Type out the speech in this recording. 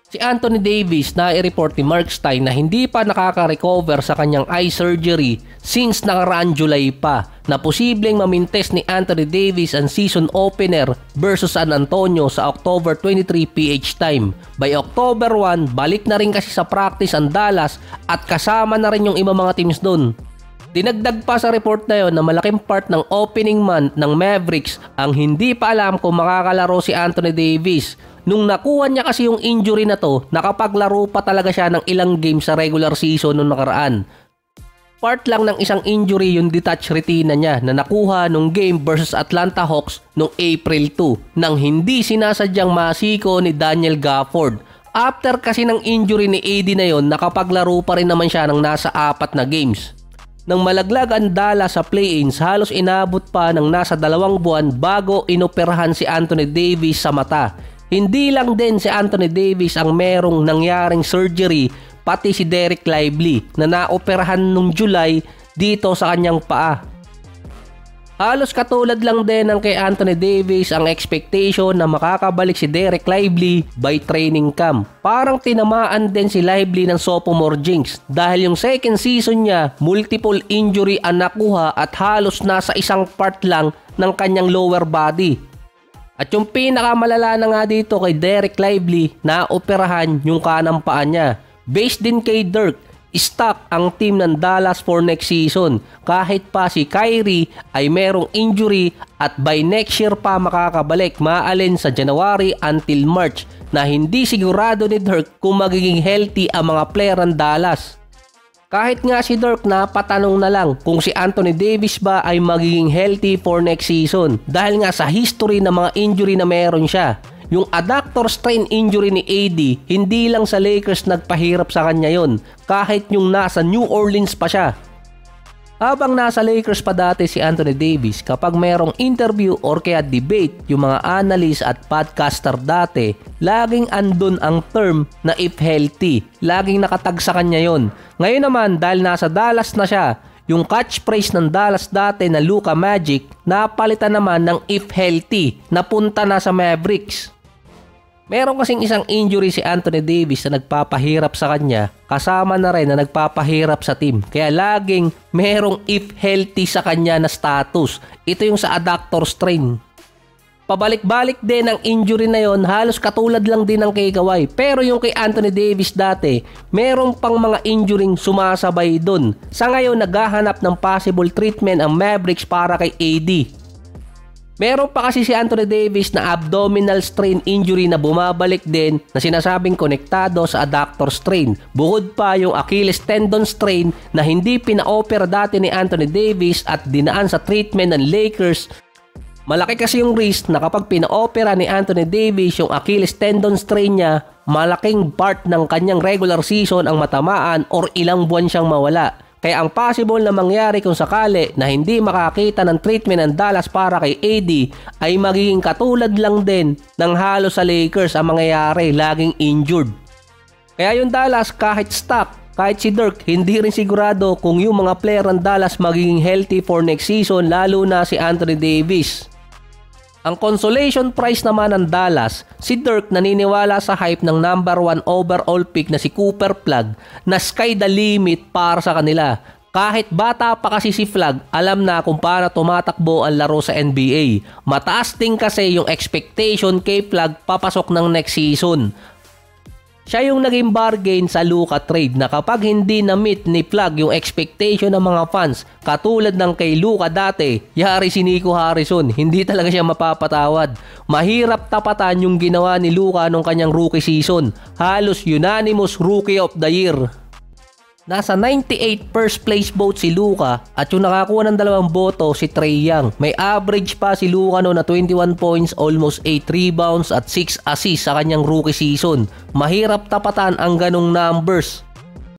Si Anthony Davis na i-report ni Mark Stein na hindi pa nakaka-recover sa kanyang eye surgery since nakaraang July pa, na posibleng mamintes ni Anthony Davis ang season opener versus San Antonio sa October 23 PH time. By October 1, balik na rin kasi sa practice ang Dallas at kasama na rin yung ibang mga teams doon. Dinagdag pa sa report na yon na malaking part ng opening month ng Mavericks ang hindi pa alam kung makakalaro si Anthony Davis. Nung nakuha niya kasi yung injury na to, nakapaglaro pa talaga siya ng ilang games sa regular season nung nakaraan. Part lang ng isang injury yung detached retina niya na nakuha nung game versus Atlanta Hawks nung April 2 nang hindi sinasadyang masiko ni Daniel Gafford. After kasi ng injury ni AD na yon, nakapaglaro pa rin naman siya ng nasa 4 na games. Nang malaglag ang Dallas sa play-ins, halos inabot pa ng nasa 2 buwan bago inoperahan si Anthony Davis sa mata. Hindi lang din si Anthony Davis ang merong nangyaring surgery, pati si Dereck Lively na naoperahan nung July dito sa kanyang paa. Halos katulad lang din ng kay Anthony Davis ang expectation na makakabalik si Dereck Lively by training camp. Parang tinamaan din si Lively ng sophomore jinx dahil yung second season niya multiple injury ang nakuha at halos nasa isang part lang ng kanyang lower body. At yung pinakamalala na nga dito kay Dereck Lively na operahan yung kanang paa niya. Based din kay Dirk, stock ang team ng Dallas for next season kahit pa si Kyrie ay merong injury at by next year pa makakabalik, maalin sa January until March, na hindi sigurado ni Dirk kung magiging healthy ang mga player ng Dallas. Kahit nga si Dirk na patanong na lang kung si Anthony Davis ba ay magiging healthy for next season dahil nga sa history ng mga injury na meron siya. Yung adductor strain injury ni AD, hindi lang sa Lakers nagpahirap sa kanya yon, kahit yung nasa New Orleans pa siya. Habang nasa Lakers pa dati si Anthony Davis, kapag merong interview or kaya debate yung mga analyst at podcaster dati, laging andun ang term na if healthy. Laging nakatag sa kanya yon. Ngayon naman dahil nasa Dallas na siya, yung catchphrase ng Dallas dati na Luka Magic, napalitan naman ng if healthy, napunta na sa Mavericks. Meron kasing isang injury si Anthony Davis na nagpapahirap sa kanya, kasama na rin na nagpapahirap sa team. Kaya laging merong if healthy sa kanya na status. Ito yung sa adductor strain. Pabalik-balik din ang injury na yon, halos katulad lang din ng kay Kawhi. Pero yung kay Anthony Davis dati, meron pang mga injury sumasabay dun. Sa ngayon, naghahanap ng possible treatment ang Mavericks para kay AD. Meron pa kasi si Anthony Davis na abdominal strain injury na bumabalik din na sinasabing konektado sa adductor strain. Bukod pa yung Achilles tendon strain na hindi pina-opera dati ni Anthony Davis at dinaan sa treatment ng Lakers. Malaki kasi yung risk na kapag pina-opera ni Anthony Davis yung Achilles tendon strain niya, malaking part ng kanyang regular season ang matamaan or ilang buwan siyang mawala. Kaya ang possible na mangyari kung sakali na hindi makakita ng treatment ng Dallas para kay AD ay magiging katulad lang din ng halos sa Lakers ang mangyayari, laging injured. Kaya yung Dallas kahit stock, kahit si Dirk, hindi rin sigurado kung yung mga player ng Dallas magiging healthy for next season, lalo na si Anthony Davis. Ang consolation prize naman ng Dallas, si Dirk naniniwala sa hype ng number 1 overall pick na si Cooper Flagg na sky the limit para sa kanila. Kahit bata pa kasi si Flagg, alam na kung paano tumatakbo ang laro sa NBA. Mataas din kasi yung expectation kay Flagg papasok ng next season. Siya yung naging bargain sa Luka trade na kapag hindi na-meet ni Flagg yung expectation ng mga fans, katulad ng kay Luka dati, yari si Nico Harrison, hindi talaga siya mapapatawad. Mahirap tapatan yung ginawa ni Luka nung kanyang rookie season. Halos unanimous rookie of the year. Nasa 98 first place vote si Luka at yung nakakuha ng 2 boto si Trae Young. May average pa si Luka no na 21 points, almost 8 rebounds at 6 assists sa kanyang rookie season. Mahirap tapatan ang ganong numbers.